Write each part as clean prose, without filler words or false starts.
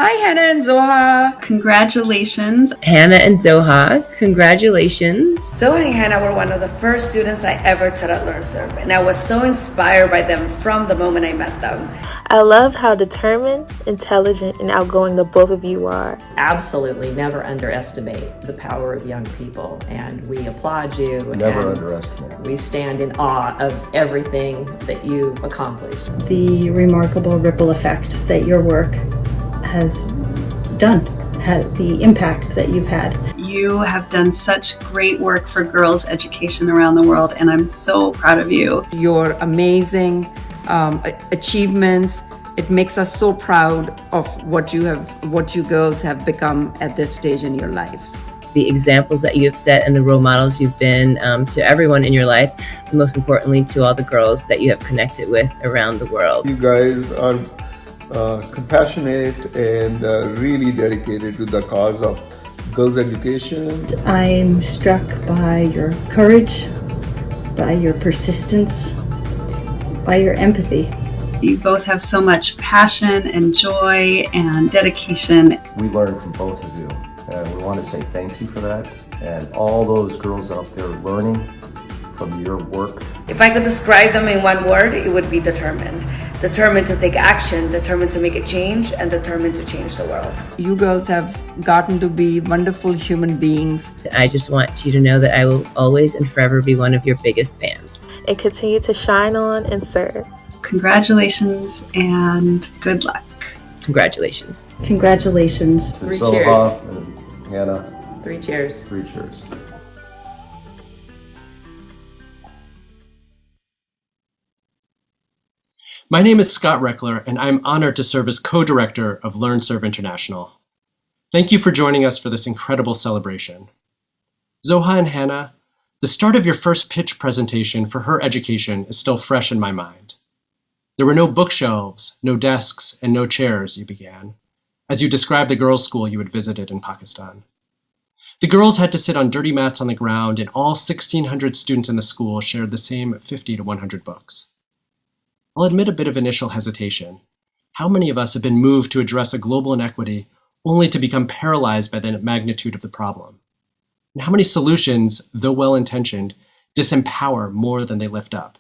Hi, Hannah and Zoha. Congratulations. Hannah and Zoha, congratulations. Zoha and Hannah were one of the first students I ever taught at LearnServe, and I was so inspired by them from the moment I met them. I love how determined, intelligent, and outgoing the both of you are. Absolutely, never underestimate the power of young people, and we applaud you. Never underestimate. We stand in awe of everything that you've accomplished. The remarkable ripple effect that your work has done, the impact that you've had. You have done such great work for girls' education around the world, and I'm so proud of you. Your amazing achievements. It makes us so proud of what you girls have become at this stage in your lives. The examples that you have set and the role models you've been to everyone in your life, and most importantly to all the girls that you have connected with around the world. You guys are compassionate and really dedicated to the cause of girls' education. I'm struck by your courage, by your persistence, by your empathy. You both have so much passion and joy and dedication. We learn from both of you, and we want to say thank you for that. And all those girls out there learning from your work. If I could describe them in one word, it would be determined. Determined to take action, determined to make a change, and determined to change the world. You girls have gotten to be wonderful human beings. I just want you to know that I will always and forever be one of your biggest fans. And continue to shine on and serve. Congratulations and good luck. Congratulations. Congratulations. To 3 Zoha cheers. and Hannah, 3 cheers. 3 cheers. My name is Scott Reckler, and I'm honored to serve as co-director of LearnServe International. Thank you for joining us for this incredible celebration. Zoha and Hannah, the start of your first pitch presentation for her education is still fresh in my mind. There were no bookshelves, no desks, and no chairs, you began, as you described the girls' school you had visited in Pakistan. The girls had to sit on dirty mats on the ground, and all 1,600 students in the school shared the same 50 to 100 books. I'll admit a bit of initial hesitation. How many of us have been moved to address a global inequity only to become paralyzed by the magnitude of the problem? And how many solutions, though well-intentioned, disempower more than they lift up?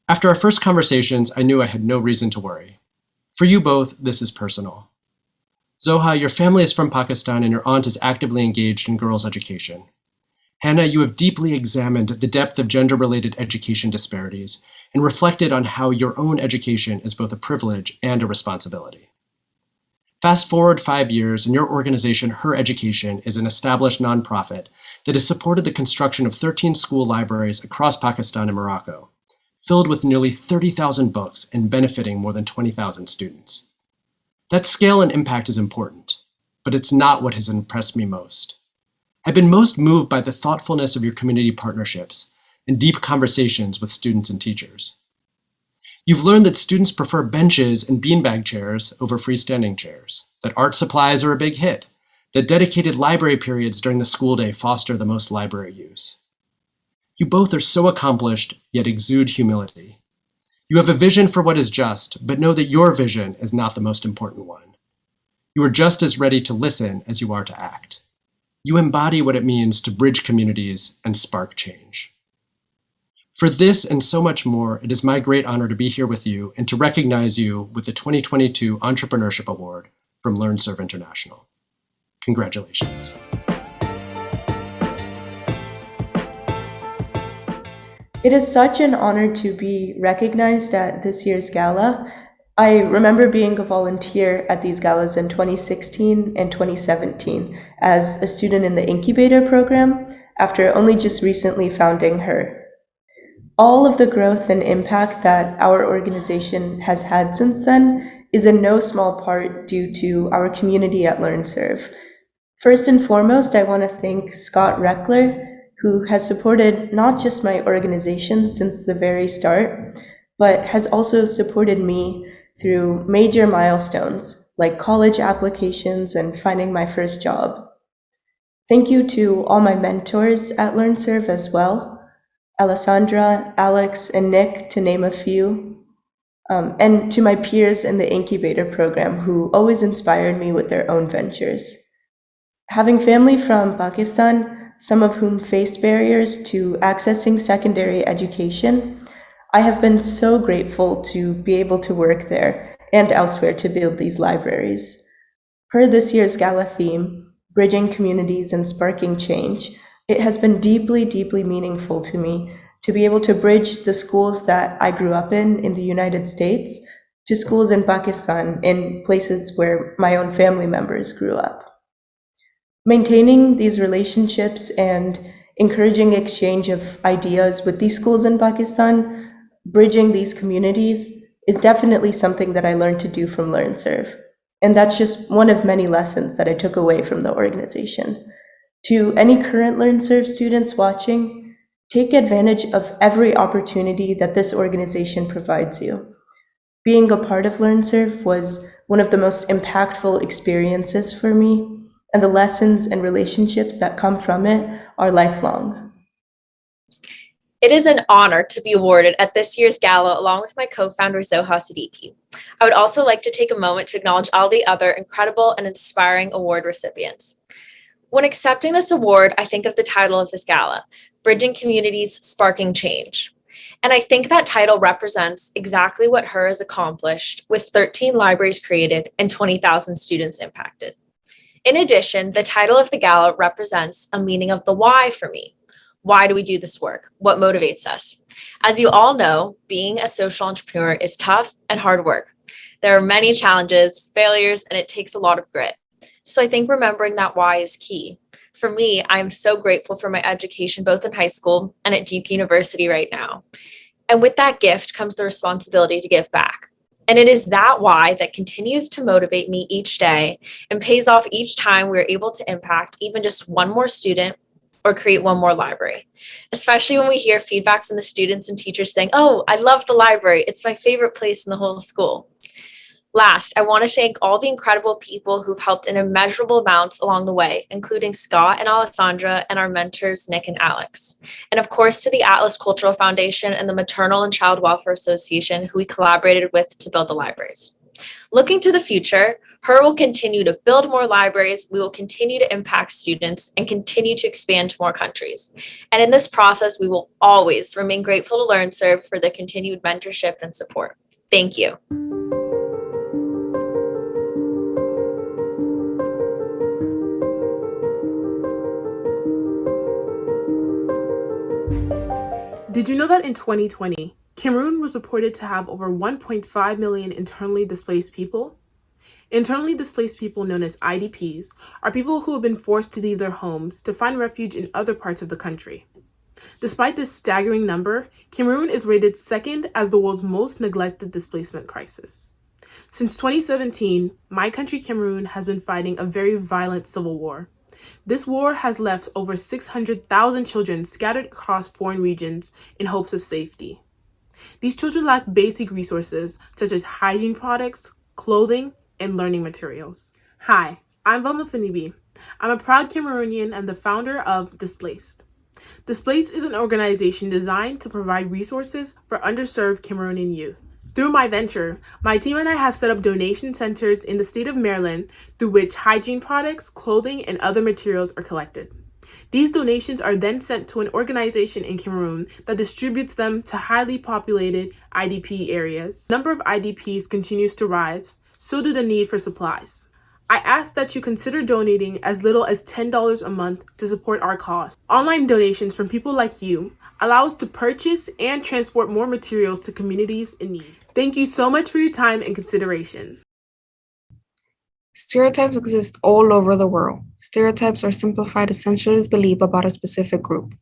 After our first conversations, I knew I had no reason to worry. For you both, this is personal. Zoha, your family is from Pakistan and your aunt is actively engaged in girls' education. Hannah, you have deeply examined the depth of gender-related education disparities and reflected on how your own education is both a privilege and a responsibility. Fast forward 5 years, and your organization, Her Education, is an established nonprofit that has supported the construction of 13 school libraries across Pakistan and Morocco, filled with nearly 30,000 books and benefiting more than 20,000 students. That scale and impact is important, but it's not what has impressed me most. I've been most moved by the thoughtfulness of your community partnerships and deep conversations with students and teachers. You've learned that students prefer benches and beanbag chairs over freestanding chairs, that art supplies are a big hit, that dedicated library periods during the school day foster the most library use. You both are so accomplished, yet exude humility. You have a vision for what is just, but know that your vision is not the most important one. You are just as ready to listen as you are to act. You embody what it means to bridge communities and spark change. For this and so much more, it is my great honor to be here with you and to recognize you with the 2022 Entrepreneurship Award from LearnServe International. Congratulations. It is such an honor to be recognized at this year's gala. I remember being a volunteer at these galas in 2016 and 2017 as a student in the incubator program after only just recently founding Her. All of the growth and impact that our organization has had since then is in no small part due to our community at LearnServe. First and foremost, I want to thank Scott Reckler, who has supported not just my organization since the very start, but has also supported me through major milestones like college applications and finding my first job. Thank you to all my mentors at LearnServe as well, Alessandra, Alex, and Nick, to name a few. and to my peers in the incubator program who always inspired me with their own ventures. Having family from Pakistan, some of whom faced barriers to accessing secondary education, I have been so grateful to be able to work there and elsewhere to build these libraries. Per this year's gala theme, Bridging Communities and Sparking Change, it has been deeply, deeply meaningful to me to be able to bridge the schools that I grew up in the United States to schools in Pakistan, in places where my own family members grew up. Maintaining these relationships and encouraging exchange of ideas with these schools in Pakistan, bridging these communities, is definitely something that I learned to do from LearnServe. And that's just one of many lessons that I took away from the organization. To any current LearnServe students watching, take advantage of every opportunity that this organization provides you. Being a part of LearnServe was one of the most impactful experiences for me, and the lessons and relationships that come from it are lifelong. It is an honor to be awarded at this year's gala along with my co-founder Zoha Siddiqui. I would also like to take a moment to acknowledge all the other incredible and inspiring award recipients. When accepting this award, I think of the title of this gala, Bridging Communities, Sparking Change. And I think that title represents exactly what HER has accomplished with 13 libraries created and 20,000 students impacted. In addition, the title of the gala represents a meaning of the why for me. Why do we do this work? What motivates us? As you all know, being a social entrepreneur is tough and hard work. There are many challenges, failures, and it takes a lot of grit. So I think remembering that why is key. For me, I am so grateful for my education, both in high school and at Duke University right now. And with that gift comes the responsibility to give back. And it is that why that continues to motivate me each day and pays off each time we're able to impact even just one more student or create one more library. Especially when we hear feedback from the students and teachers saying, "Oh, I love the library. It's my favorite place in the whole school." Last, I want to thank all the incredible people who've helped in immeasurable amounts along the way, including Scott and Alessandra and our mentors, Nick and Alex. And of course, to the Atlas Cultural Foundation and the Maternal and Child Welfare Association, who we collaborated with to build the libraries. Looking to the future, HER will continue to build more libraries, we will continue to impact students, and continue to expand to more countries. And in this process, we will always remain grateful to LearnServe for the continued mentorship and support. Thank you. Did you know that in 2020, Cameroon was reported to have over 1.5 million internally displaced people? Internally displaced people, known as IDPs, are people who have been forced to leave their homes to find refuge in other parts of the country. Despite this staggering number, Cameroon is rated second as the world's most neglected displacement crisis. Since 2017, my country Cameroon has been fighting a very violent civil war. This war has left over 600,000 children scattered across foreign regions in hopes of safety. These children lack basic resources such as hygiene products, clothing, and learning materials. Hi, I'm Velma Finibi. I'm a proud Cameroonian and the founder of Displaced. Displaced is an organization designed to provide resources for underserved Cameroonian youth. Through my venture, my team and I have set up donation centers in the state of Maryland through which hygiene products, clothing, and other materials are collected. These donations are then sent to an organization in Cameroon that distributes them to highly populated IDP areas. The number of IDPs continues to rise, so do the need for supplies. I ask that you consider donating as little as $10 a month to support our cause. Online donations from people like you allow us to purchase and transport more materials to communities in need. Thank you so much for your time and consideration. Stereotypes exist all over the world. Stereotypes are simplified essentialist belief about a specific group.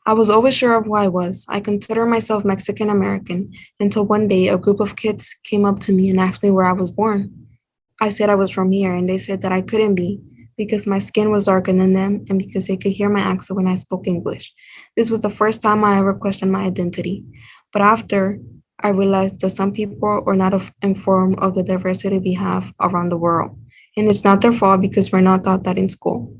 I was always sure of who I was. I consider myself Mexican American until one day a group of kids came up to me and asked me where I was born. I said I was from here, and they said that I couldn't be because my skin was darker than them and because they could hear my accent when I spoke English. This was the first time I ever questioned my identity. But after, I realized that some people are not informed of the diversity we have around the world. And it's not their fault because we're not taught that in school.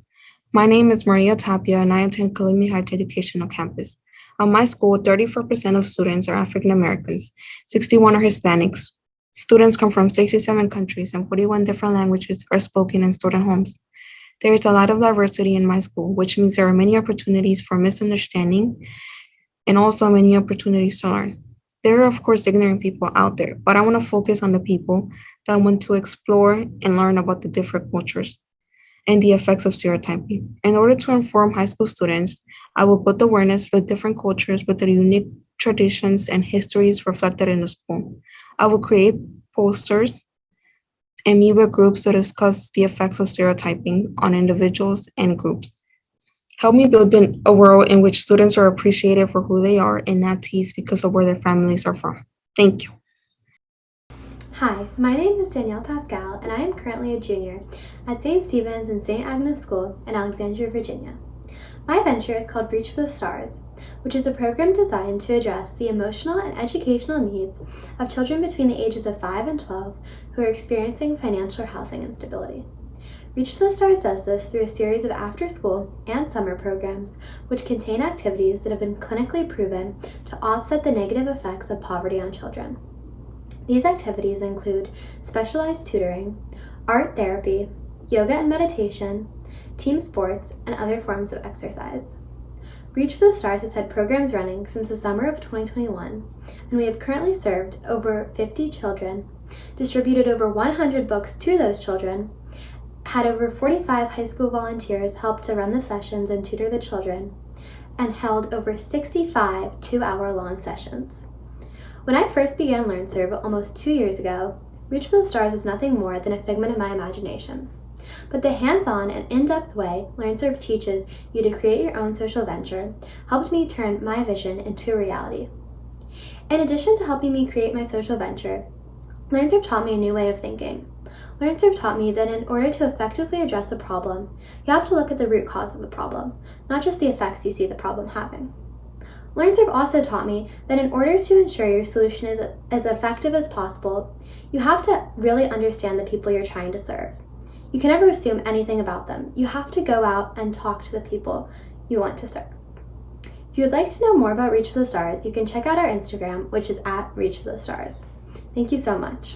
My name is Maria Tapia, and I attend Kalimi Heights Educational Campus. At my school, 34% of students are African Americans, 61 are Hispanics. Students come from 67 countries and 41 different languages are spoken in student homes. There is a lot of diversity in my school, which means there are many opportunities for misunderstanding and also many opportunities to learn. There are, of course, ignorant people out there, but I want to focus on the people that want to explore and learn about the different cultures and the effects of stereotyping. In order to inform high school students, I will put the awareness for different cultures with their unique traditions and histories reflected in the school. I will create posters and meet with groups to discuss the effects of stereotyping on individuals and groups. Help me build a world in which students are appreciated for who they are and not teased because of where their families are from. Thank you. Hi, my name is Danielle Pascal, and I am currently a junior at St. Stephen's and St. Agnes School in Alexandria, Virginia. My venture is called Reach for the Stars, which is a program designed to address the emotional and educational needs of children between the ages of 5 and 12 who are experiencing financial or housing instability. Reach for the Stars does this through a series of after-school and summer programs which contain activities that have been clinically proven to offset the negative effects of poverty on children. These activities include specialized tutoring, art therapy, yoga and meditation, team sports, and other forms of exercise. Reach for the Stars has had programs running since the summer of 2021, and we have currently served over 50 children, distributed over 100 books to those children, had over 45 high school volunteers help to run the sessions and tutor the children, and held over 65 two-hour-long sessions. When I first began LearnServe almost 2 years ago, Reach for the Stars was nothing more than a figment of my imagination. But the hands-on and in-depth way LearnServe teaches you to create your own social venture helped me turn my vision into a reality. In addition to helping me create my social venture, LearnServe taught me a new way of thinking. LearnServe taught me that in order to effectively address a problem, you have to look at the root cause of the problem, not just the effects you see the problem having. LearnServe also taught me that in order to ensure your solution is as effective as possible, you have to really understand the people you're trying to serve. You can never assume anything about them. You have to go out and talk to the people you want to serve. If you would like to know more about Reach for the Stars, you can check out our Instagram, which is @ReachForTheStars. Thank you so much.